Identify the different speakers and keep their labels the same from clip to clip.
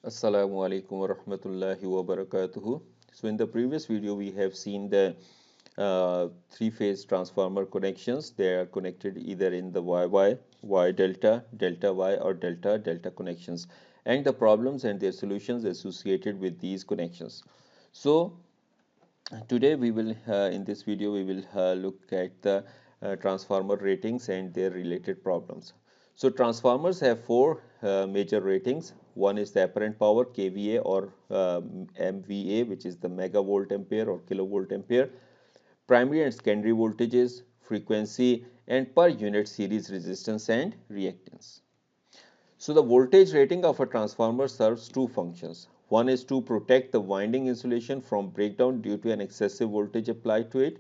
Speaker 1: Assalamu alaikum wa rahmatullahi wa barakatuhu. So in the previous video we have seen the three-phase transformer connections. They are connected either in the YY, Y delta, delta Y or delta delta connections, and the problems and their solutions associated with these connections. So today we will in this video we will look at the transformer ratings and their related problems. So transformers have four major ratings. One is the apparent power kVA or MVA, which is the megavolt ampere or kilovolt ampere, primary and secondary voltages, frequency, and per unit series resistance and reactance. So the voltage rating of a transformer serves two functions. One is to protect the winding insulation from breakdown due to an excessive voltage applied to it.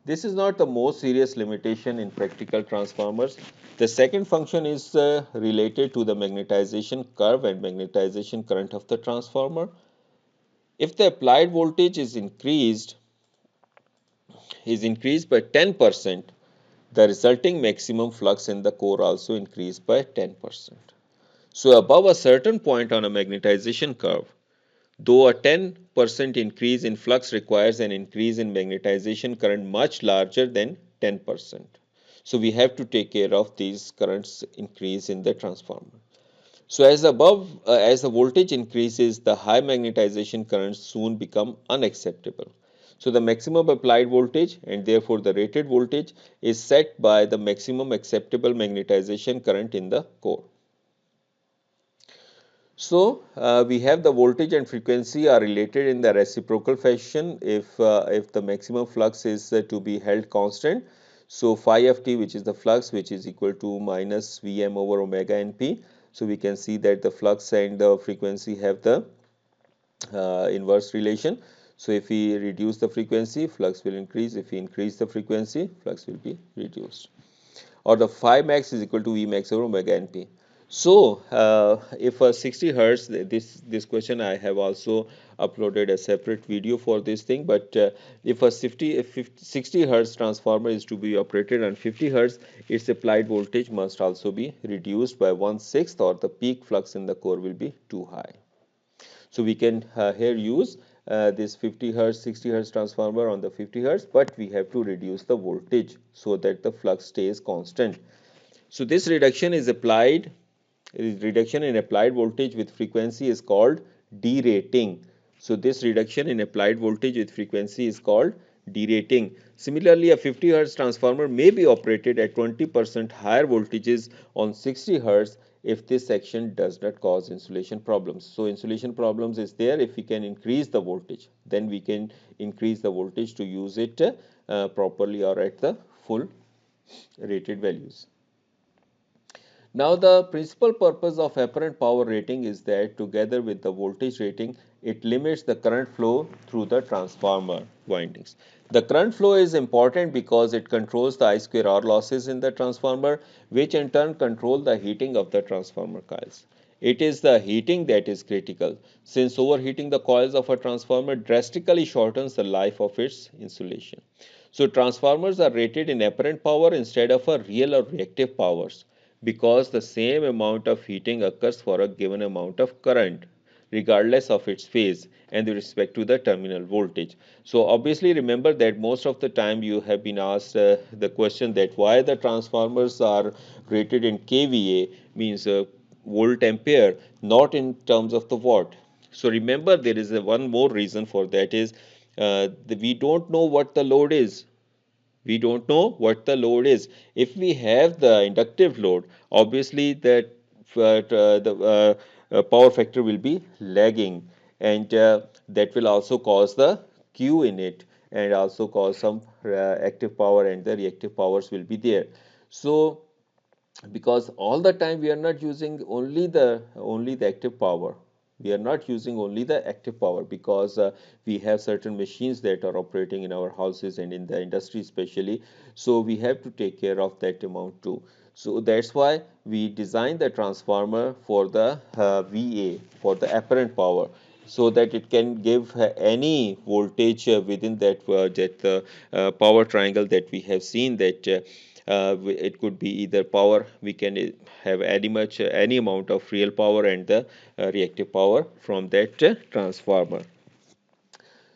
Speaker 1: This is not the most serious limitation in practical transformers. The second function is related to the magnetization curve and magnetization current of the transformer. If the applied voltage is increased by 10%, the resulting maximum flux in the core also increased by 10%. So above a certain point on a magnetization curve, though a 10% increase in flux requires an increase in magnetization current much larger than 10%. So we have to take care of these currents increase in the transformer. So as the voltage increases, the high magnetization currents soon become unacceptable. So the maximum applied voltage and therefore the rated voltage is set by the maximum acceptable magnetization current in the core. So we have the voltage and frequency are related in the reciprocal fashion if the maximum flux is to be held constant. So phi of t, which is the flux, which is equal to minus Vm over omega np. So we can see that the flux and the frequency have the inverse relation. So if we reduce the frequency, flux will increase. If we increase the frequency, flux will be reduced. Or the phi max is equal to V max over omega np. So if a 60 hertz, this question I have also uploaded a separate video for this thing. But if a 60 hertz transformer is to be operated on 50 hertz, its applied voltage must also be reduced by 1/6, or the peak flux in the core will be too high. So we can here use this 50 hertz 60 hertz transformer on the 50 hertz, but we have to reduce the voltage so that the flux stays constant. So this reduction in applied voltage with frequency is called derating. So this reduction in applied voltage with frequency is called derating. Similarly, a 50 hertz transformer may be operated at 20% higher voltages on 60 hertz if this section does not cause insulation problems. So insulation problems is there if we can increase the voltage, then we can increase the voltage to use it properly or at the full rated values. Now the principal purpose of apparent power rating is that together with the voltage rating, it limits the current flow through the transformer windings. The current flow is important because it controls the I square R losses in the transformer, which in turn control the heating of the transformer coils. It is the heating that is critical, since overheating the coils of a transformer drastically shortens the life of its insulation. So transformers are rated in apparent power instead of a real or reactive powers, because the same amount of heating occurs for a given amount of current regardless of its phase and with respect to the terminal voltage. So obviously remember that most of the time you have been asked the question that why the transformers are rated in kVA, means volt ampere, not in terms of the watt. So remember there is one more reason for that is we don't know what the load is. We don't know what the load is. If we have the inductive load, obviously that the power factor will be lagging, and that will also cause the Q in it and also cause some active power, and the reactive powers will be there. So because all the time we are not using only the active power, we are not using only the active power, because we have certain machines that are operating in our houses and in the industry especially, so we have to take care of that amount too. So that's why we design the transformer for the VA, for the apparent power, so that it can give any voltage within that power triangle that we have seen, that It could be either power. We can have any amount of real power and the reactive power from that transformer.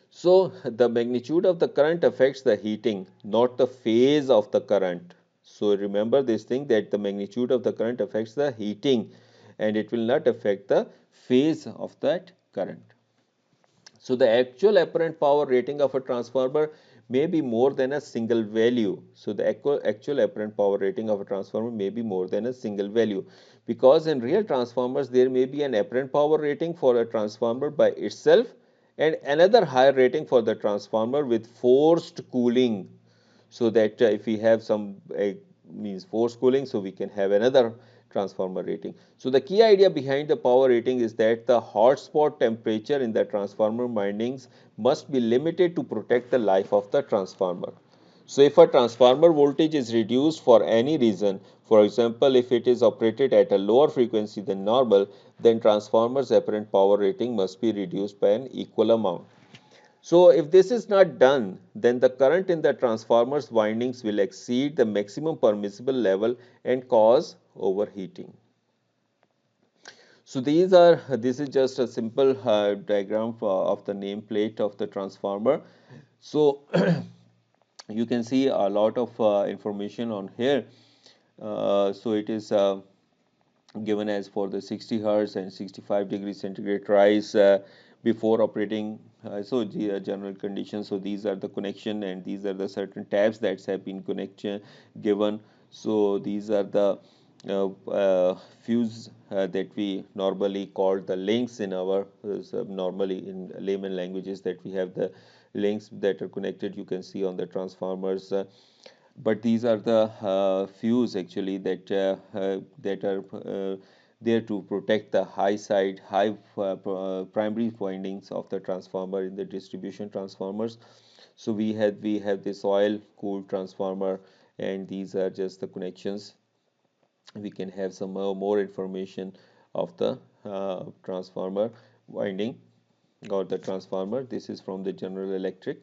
Speaker 1: So the magnitude of the current affects the heating, not the phase of the current. So remember this thing, that the magnitude of the current affects the heating and it will not affect the phase of that current. So the actual apparent power rating of a transformer may be more than a single value. So the actual apparent power rating of a transformer may be more than a single value, because in real transformers there may be an apparent power rating for a transformer by itself and another higher rating for the transformer with forced cooling, so that if we have some means force cooling, so we can have another transformer rating. So the key idea behind the power rating is that the hotspot temperature in the transformer windings must be limited to protect the life of the transformer. So if a transformer voltage is reduced for any reason, for example if it is operated at a lower frequency than normal, then transformer's apparent power rating must be reduced by an equal amount. So if this is not done, then the current in the transformer's windings will exceed the maximum permissible level and cause overheating. So this is just a simple diagram of the nameplate of the transformer. So you can see a lot of information on here. So it is given as for the 60 hertz and 65 degrees centigrade rise before operating. So the general conditions. So these are the connection and these are the certain tabs that have been connection given. So these are the fuse that we normally call the links in our normally in layman languages, that we have the links that are connected, you can see on the transformers. But these are the fuse actually that are there to protect the high primary windings of the transformer in the distribution transformers. So we have this oil cooled transformer, and these are just the connections. We can have some more information of the transformer winding or the transformer. This is from the General Electric.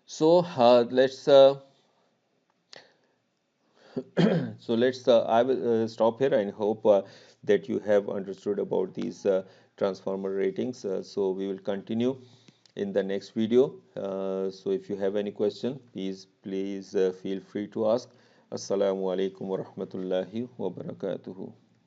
Speaker 1: So let's I will stop here and hope that you have understood about these transformer ratings. So we will continue in the next video. So if you have any question, please feel free to ask. Assalamu alaikum wa rahmatullahi wa barakatuhu.